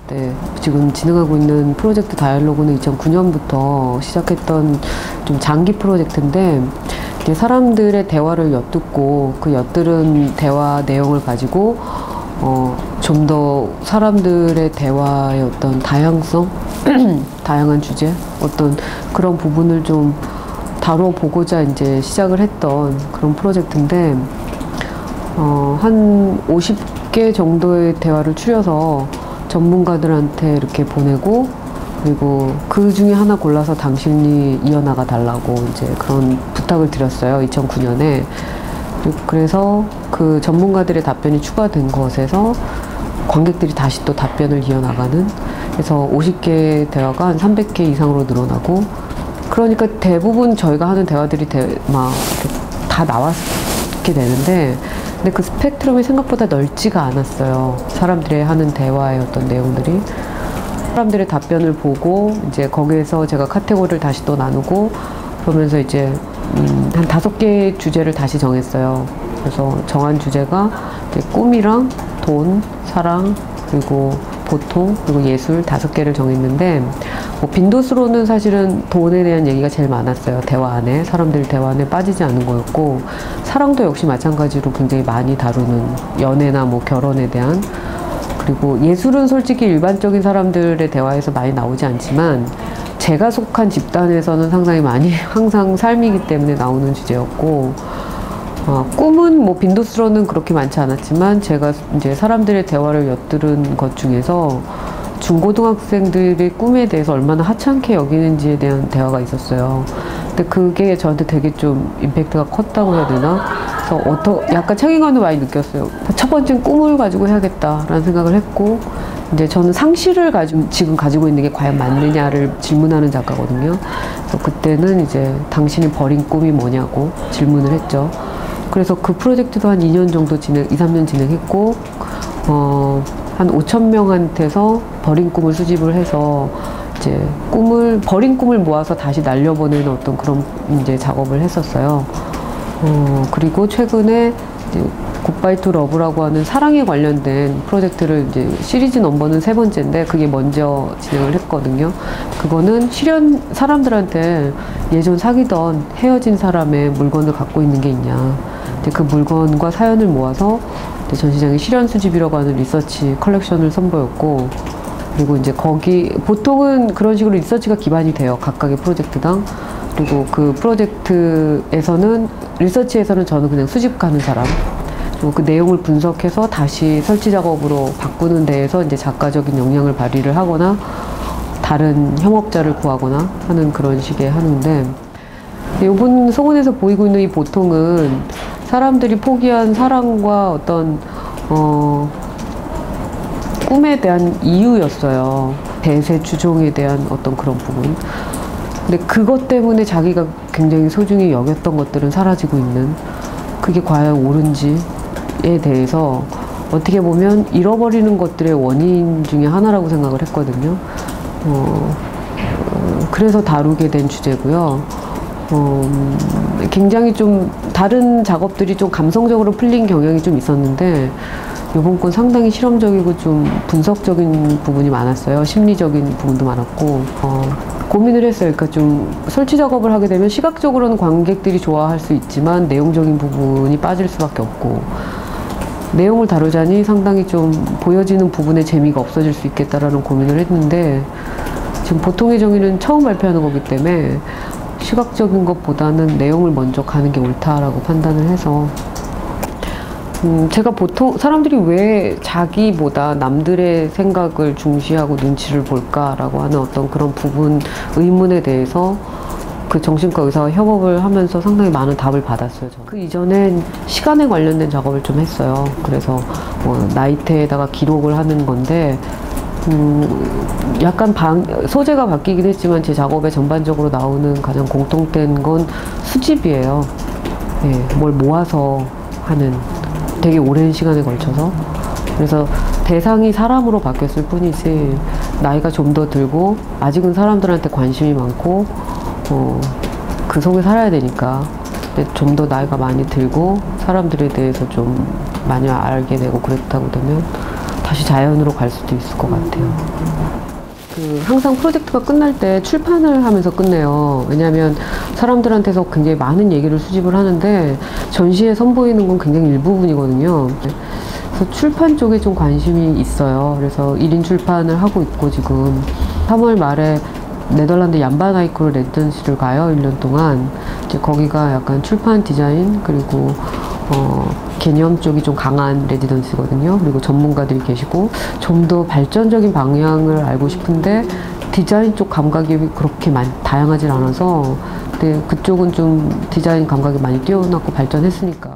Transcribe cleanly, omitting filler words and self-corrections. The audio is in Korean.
네, 지금 진행하고 있는 프로젝트 다이얼로그는 2009년부터 시작했던 좀 장기 프로젝트인데, 이제 사람들의 대화를 엿듣고 그 엿들은 대화 내용을 가지고 좀 더 사람들의 대화의 어떤 다양성, 다양한 주제, 어떤 그런 부분을 좀 다뤄보고자 이제 시작을 했던 그런 프로젝트인데, 한 50개 정도의 대화를 추려서 전문가들한테 이렇게 보내고, 그리고 그 중에 하나 골라서 당신이 이어나가 달라고 이제 그런 부탁을 드렸어요. 2009년에. 그래서 그 전문가들의 답변이 추가된 것에서 관객들이 다시 또 답변을 이어나가는, 그래서 50개 대화가 한 300개 이상으로 늘어나고, 그러니까 대부분 저희가 하는 대화들이 막 다 나왔게 되는데, 근데 그 스펙트럼이 생각보다 넓지가 않았어요. 사람들이 하는 대화의 어떤 내용들이. 사람들의 답변을 보고 이제 거기에서 제가 카테고리를 다시 또 나누고, 그러면서 이제 한 5개의 주제를 다시 정했어요. 그래서 정한 주제가 이제 꿈이랑 돈, 사랑, 그리고 보통, 그리고 예술 5개를 정했는데, 뭐 빈도수로는 사실은 돈에 대한 얘기가 제일 많았어요. 대화 안에. 사람들 대화 안에 빠지지 않은 거였고, 사랑도 역시 마찬가지로 굉장히 많이 다루는, 연애나 뭐 결혼에 대한. 그리고 예술은 솔직히 일반적인 사람들의 대화에서 많이 나오지 않지만, 제가 속한 집단에서는 상당히 많이 항상 삶이기 때문에 나오는 주제였고, 꿈은 뭐 빈도수로는 그렇게 많지 않았지만, 제가 이제 사람들의 대화를 엿들은 것 중에서 중고등학생들의 꿈에 대해서 얼마나 하찮게 여기는지에 대한 대화가 있었어요. 근데 그게 저한테 되게 좀 임팩트가 컸다고 해야 되나? 그래서 약간 책임감도 많이 느꼈어요. 첫 번째는 꿈을 가지고 해야겠다라는 생각을 했고, 이제 저는 상실을 지금 가지고 있는 게 과연 맞느냐를 질문하는 작가거든요. 그래서 그때는 이제 당신이 버린 꿈이 뭐냐고 질문을 했죠. 그래서 그 프로젝트도 한 2년 정도 2, 3년 진행했고, 한 5,000명한테서 버린 꿈을 수집을 해서 이제 버린 꿈을 모아서 다시 날려보내는 어떤 그런 이제 작업을 했었어요. 그리고 최근에 이제 굿바이 투 러브라고 하는 사랑에 관련된 프로젝트를 이제 시리즈 넘버는 3번째인데, 그게 먼저 진행을 했거든요. 그거는 사람들한테 예전 사귀던 헤어진 사람의 물건을 갖고 있는 게 있냐. 그 물건과 사연을 모아서 전시장의 실현 수집이라고 하는 리서치 컬렉션을 선보였고, 그리고 이제 보통은 그런 식으로 리서치가 기반이 돼요. 각각의 프로젝트당. 그리고 그 리서치에서는 저는 그냥 수집가는 사람. 그리고 그 내용을 분석해서 다시 설치 작업으로 바꾸는 데에서 이제 작가적인 역량을 발휘를 하거나, 다른 협업자를 구하거나 하는 그런 식의 하는데, 이번 소문에서 보이고 있는 이 보통은 사람들이 포기한 사랑과 어떤 꿈에 대한 이유였어요. 대세 주종에 대한 어떤 그런 부분. 근데 그것 때문에 자기가 굉장히 소중히 여겼던 것들은 사라지고 있는, 그게 과연 옳은지에 대해서 어떻게 보면 잃어버리는 것들의 원인 중에 하나라고 생각을 했거든요. 그래서 다루게 된 주제고요. 굉장히 좀 다른 작업들이 좀 감성적으로 풀린 경향이 좀 있었는데, 이번 건 상당히 실험적이고 좀 분석적인 부분이 많았어요. 심리적인 부분도 많았고, 고민을 했어요. 그러니까 좀 설치 작업을 하게 되면 시각적으로는 관객들이 좋아할 수 있지만 내용적인 부분이 빠질 수밖에 없고, 내용을 다루자니 상당히 좀 보여지는 부분의 재미가 없어질 수 있겠다라는 고민을 했는데, 지금 보통의 정의는 처음 발표하는 거기 때문에 시각적인 것보다는 내용을 먼저 가는 게 옳다라고 판단을 해서, 제가 보통 사람들이 왜 자기보다 남들의 생각을 중시하고 눈치를 볼까라고 하는 어떤 그런 의문에 대해서 그 정신과 의사와 협업을 하면서 상당히 많은 답을 받았어요. 저는. 그 이전엔 시간에 관련된 작업을 좀 했어요. 그래서 뭐 나이테에다가 기록을 하는 건데, 약간 소재가 바뀌긴 했지만 제 작업에 전반적으로 나오는 가장 공통된 건 수집이에요. 네, 뭘 모아서 하는, 되게 오랜 시간에 걸쳐서. 그래서 대상이 사람으로 바뀌었을 뿐이지, 나이가 좀 더 들고 아직은 사람들한테 관심이 많고, 그 속에 살아야 되니까 좀 더 나이가 많이 들고 사람들에 대해서 좀 많이 알게 되고 그랬다고 되면 다시 자연으로 갈 수도 있을 것 같아요. 항상 프로젝트가 끝날 때 출판을 하면서 끝내요. 왜냐하면 사람들한테서 굉장히 많은 얘기를 수집을 하는데 전시에 선보이는 건 굉장히 일부분이거든요. 그래서 출판 쪽에 좀 관심이 있어요. 그래서 1인 출판을 하고 있고 지금 3월 말에 네덜란드 얀바나이크로 레지던시를 가요. 1년 동안. 이제 거기가 약간 출판 디자인 그리고 개념 쪽이 좀 강한 레지던시거든요. 그리고 전문가들이 계시고 좀 더 발전적인 방향을 알고 싶은데 디자인 쪽 감각이 그렇게 다양하진 않아서 근데 그쪽은 좀 디자인 감각이 많이 뛰어났고 발전했으니까